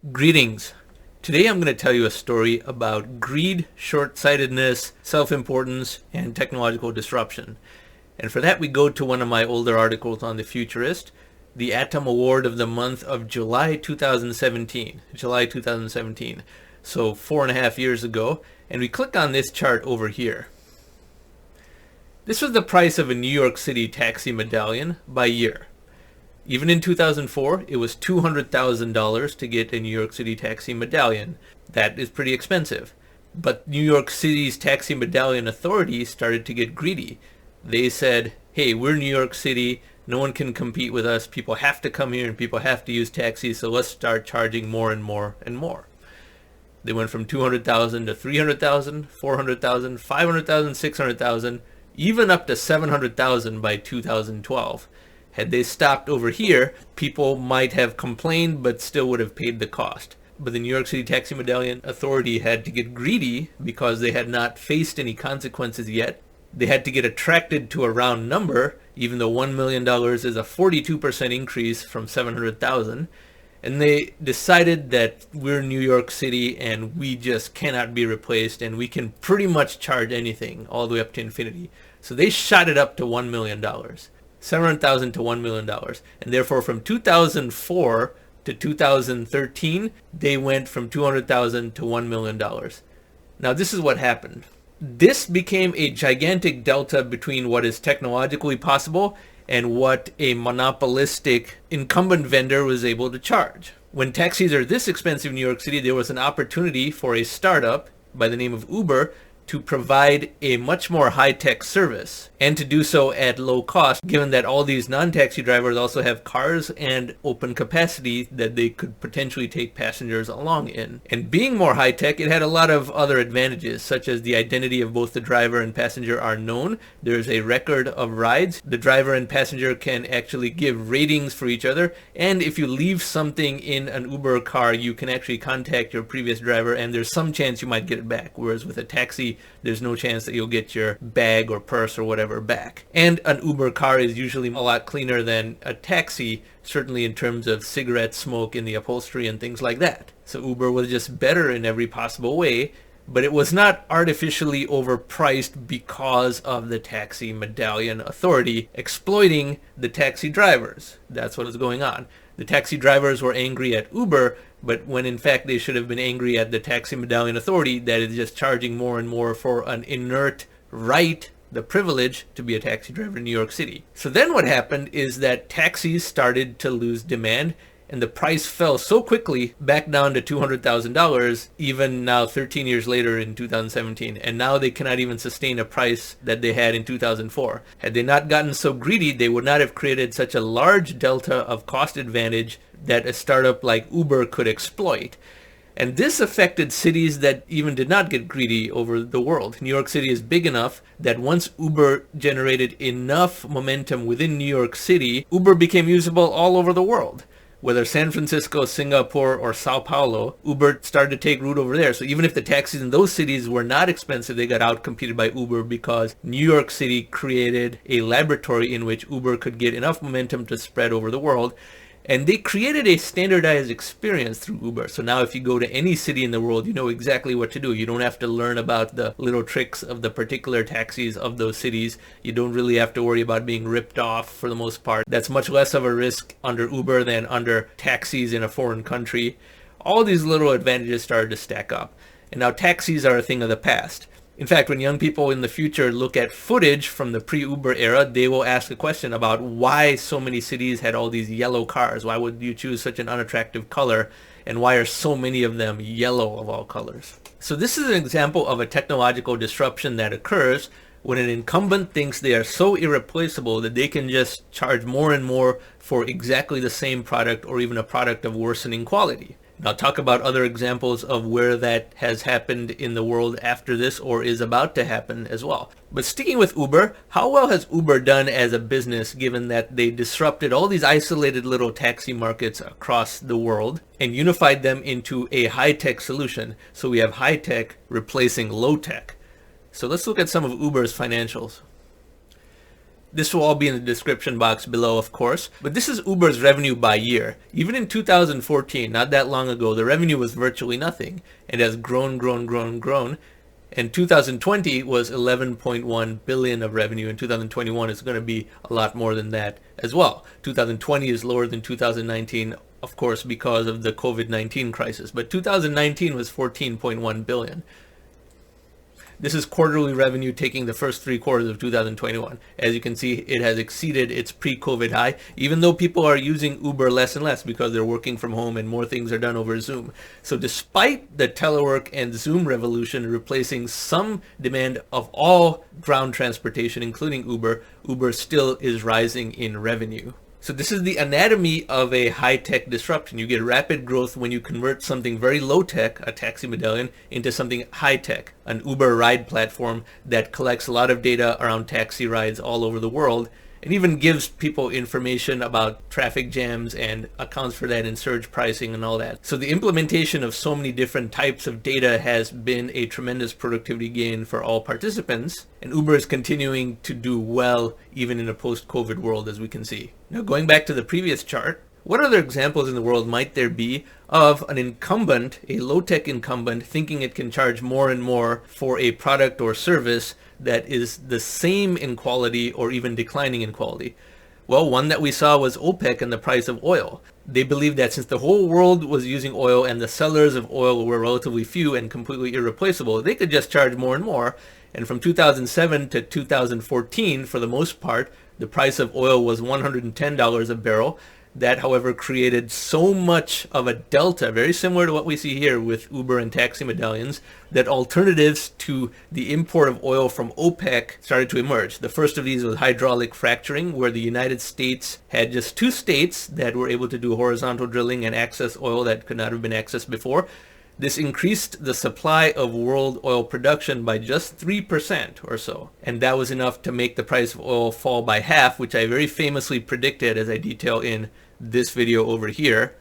Greetings. Today I'm going to tell you a story about greed, short-sightedness, self-importance, and technological disruption. And for that we go to one of my older articles on the futurist, the Atom Award of the month of July 2017. July 2017. So 4.5 years ago. And we click on this chart over here. This was the price of a New York City taxi medallion by year. Even in 2004, it was $200,000 to get a New York City Taxi Medallion. That is pretty expensive. But New York City's Taxi Medallion Authority started to get greedy. They said, hey, we're New York City, no one can compete with us, people have to come here and people have to use taxis, so let's start charging more and more and more. They went from $200,000 to $300,000, $400,000, $500,000, $600,000, even up to $700,000 by 2012. Had they stopped over here, people might have complained but still would have paid the cost. But the New York City Taxi Medallion Authority had to get greedy because they had not faced any consequences yet. They had to get attracted to a round number, even though $1 million is a 42% increase from $700,000. And they decided that we're New York City and we just cannot be replaced and we can pretty much charge anything all the way up to infinity. So they shot it up to $1 million. $700,000 to $1 million. And therefore from 2004 to 2013, they went from $200,000 to $1 million. Now this is what happened. This became a gigantic delta between what is technologically possible and what a monopolistic incumbent vendor was able to charge. When taxis are this expensive in New York City, there was an opportunity for a startup by the name of Uber to provide a much more high-tech service and to do so at low cost, given that all these non-taxi drivers also have cars and open capacity that they could potentially take passengers along in. And being more high-tech, it had a lot of other advantages, such as the identity of both the driver and passenger are known. There's a record of rides. The driver and passenger can actually give ratings for each other, and if you leave something in an Uber car, you can actually contact your previous driver and there's some chance you might get it back, whereas with a taxi there's no chance that you'll get your bag or purse or whatever back. And an Uber car is usually a lot cleaner than a taxi, certainly in terms of cigarette smoke in the upholstery and things like that. So Uber was just better in every possible way, but it was not artificially overpriced because of the Taxi Medallion Authority exploiting the taxi drivers. That's what was going on. The taxi drivers were angry at Uber, but when in fact they should have been angry at the Taxi Medallion Authority that is just charging more and more for an inert right, the privilege to be a taxi driver in New York City. So then what happened is that taxis started to lose demand and the price fell so quickly back down to $200,000 even now 13 years later in 2017, and now they cannot even sustain a price that they had in 2004. Had they not gotten so greedy, they would not have created such a large delta of cost advantage that a startup like Uber could exploit. And this affected cities that even did not get greedy over the world. New York City is big enough that once Uber generated enough momentum within New York City, Uber became usable all over the world. Whether San Francisco, Singapore, or Sao Paulo, Uber started to take root over there. So even if the taxis in those cities were not expensive, they got outcompeted by Uber because New York City created a laboratory in which Uber could get enough momentum to spread over the world. And they created a standardized experience through Uber. So now if you go to any city in the world, you know exactly what to do. You don't have to learn about the little tricks of the particular taxis of those cities. You don't really have to worry about being ripped off for the most part. That's much less of a risk under Uber than under taxis in a foreign country. All these little advantages started to stack up. And now taxis are a thing of the past. In fact, when young people in the future look at footage from the pre-Uber era, they will ask a question about why so many cities had all these yellow cars. Why would you choose such an unattractive color? And why are so many of them yellow of all colors? So this is an example of a technological disruption that occurs when an incumbent thinks they are so irreplaceable that they can just charge more and more for exactly the same product or even a product of worsening quality. And I'll talk about other examples of where that has happened in the world after this or is about to happen as well. But sticking with Uber, how well has Uber done as a business given that they disrupted all these isolated little taxi markets across the world and unified them into a high-tech solution? So we have high-tech replacing low-tech. So let's look at some of Uber's financials. This will all be in the description box below, of course. But this is Uber's revenue by year. Even in 2014, not that long ago, the revenue was virtually nothing. It has grown, grown. And 2020 was 11.1 billion of revenue. In 2021, it's going to be a lot more than that as well. 2020 is lower than 2019, of course, because of the COVID-19 crisis. But 2019 was 14.1 billion. This is quarterly revenue taking the first 3 quarters of 2021. As you can see, it has exceeded its pre-COVID high, even though people are using Uber less and less because they're working from home and more things are done over Zoom. So despite the telework and Zoom revolution replacing some demand of all ground transportation, including Uber, Uber still is rising in revenue. So this is the anatomy of a high-tech disruption. You get rapid growth when you convert something very low-tech, a taxi medallion, into something high-tech, an Uber ride platform that collects a lot of data around taxi rides all over the world and even gives people information about traffic jams and accounts for that in surge pricing and all that. So the implementation of so many different types of data has been a tremendous productivity gain for all participants, and Uber is continuing to do well even in a post-COVID world, as we can see. Now, going back to the previous chart, what other examples in the world might there be of an incumbent, a low-tech incumbent, thinking it can charge more and more for a product or service that is the same in quality or even declining in quality? Well, one that we saw was OPEC and the price of oil. They believed that since the whole world was using oil and the sellers of oil were relatively few and completely irreplaceable, they could just charge more and more. And from 2007 to 2014, for the most part, the price of oil was $110 a barrel. That, however, created so much of a delta, very similar to what we see here with Uber and Taxi Medallions, that alternatives to the import of oil from OPEC started to emerge. The first of these was hydraulic fracturing, where the United States had just 2 states that were able to do horizontal drilling and access oil that could not have been accessed before. This increased the supply of world oil production by just 3% or so. And that was enough to make the price of oil fall by half, which I very famously predicted, as I detail in this video over here.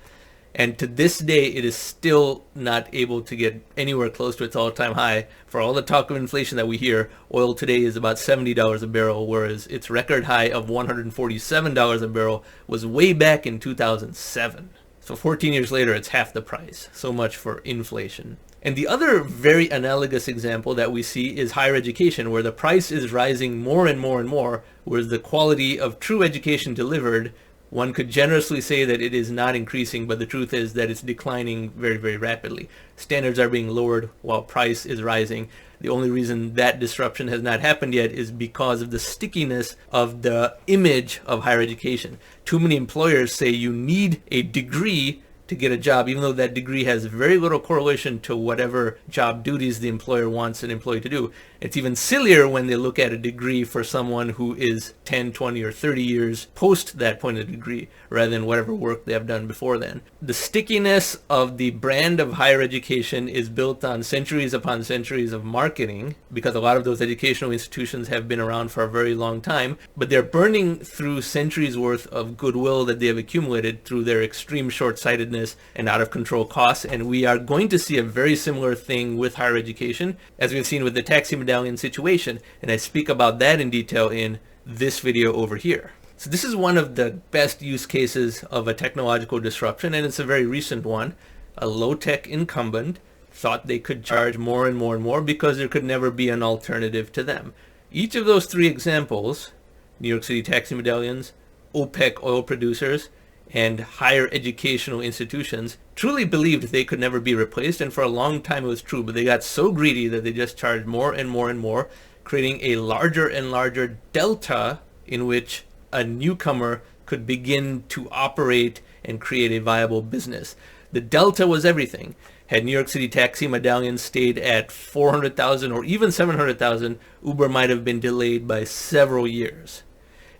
And to this day, it is still not able to get anywhere close to its all-time high. For all the talk of inflation that we hear, oil today is about $70 a barrel, whereas its record high of $147 a barrel was way back in 2007. So 14 years later, it's half the price. So much for inflation. And the other very analogous example that we see is higher education, where the price is rising more and more and more, whereas the quality of true education delivered, one could generously say that it is not increasing, but the truth is that it's declining very, very rapidly. Standards are being lowered while price is rising. The only reason that disruption has not happened yet is because of the stickiness of the image of higher education. Too many employers say you need a degree to get a job, even though that degree has very little correlation to whatever job duties the employer wants an employee to do. It's even sillier when they look at a degree for someone who is 10, 20, or 30 years post that point of degree, rather than whatever work they have done before then. The stickiness of the brand of higher education is built on centuries upon centuries of marketing, because a lot of those educational institutions have been around for a very long time, but they're burning through centuries worth of goodwill that they have accumulated through their extreme short-sightedness and out of control costs. And we are going to see a very similar thing with higher education, as we've seen with the Taxi Medallion situation, and I speak about that in detail in this video over here. So this is one of the best use cases of a technological disruption, and it's a very recent one. A low-tech incumbent thought they could charge more and more and more because there could never be an alternative to them. Each of those 3 examples, New York City Taxi Medallions, OPEC oil producers, and higher educational institutions, truly believed they could never be replaced, and for a long time it was true, but they got so greedy that they just charged more and more and more, creating a larger and larger delta in which a newcomer could begin to operate and create a viable business. The delta was everything. Had New York City Taxi Medallions stayed at 400,000 or even 700,000, Uber might have been delayed by several years.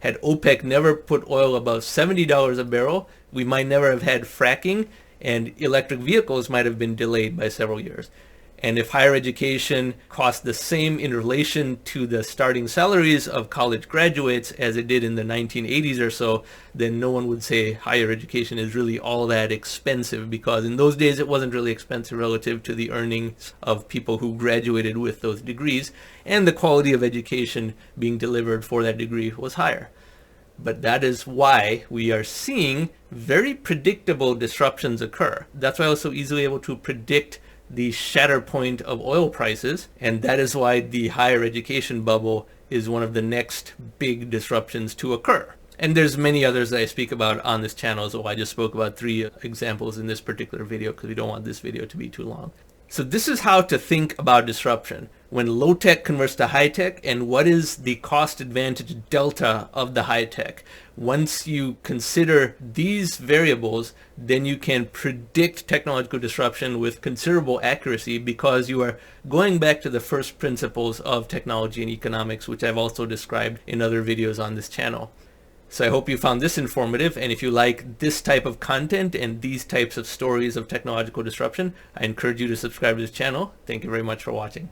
Had OPEC never put oil above $70 a barrel, we might never have had fracking, and electric vehicles might have been delayed by several years. And if higher education cost the same in relation to the starting salaries of college graduates as it did in the 1980s or so, then no one would say higher education is really all that expensive, because in those days it wasn't really expensive relative to the earnings of people who graduated with those degrees, and the quality of education being delivered for that degree was higher. But that is why we are seeing very predictable disruptions occur. That's why I was so easily able to predict the shatter point of oil prices, and that is why the higher education bubble is one of the next big disruptions to occur. And there's many others that I speak about on this channel, so I just spoke about 3 examples in this particular video because we don't want this video to be too long. So this is how to think about disruption. When low tech converts to high tech, and what is the cost advantage delta of the high tech. Once you consider these variables, then you can predict technological disruption with considerable accuracy, because you are going back to the first principles of technology and economics, which I've also described in other videos on this channel. So I hope you found this informative, and if you like this type of content and these types of stories of technological disruption, I encourage you to subscribe to this channel. Thank you very much for watching.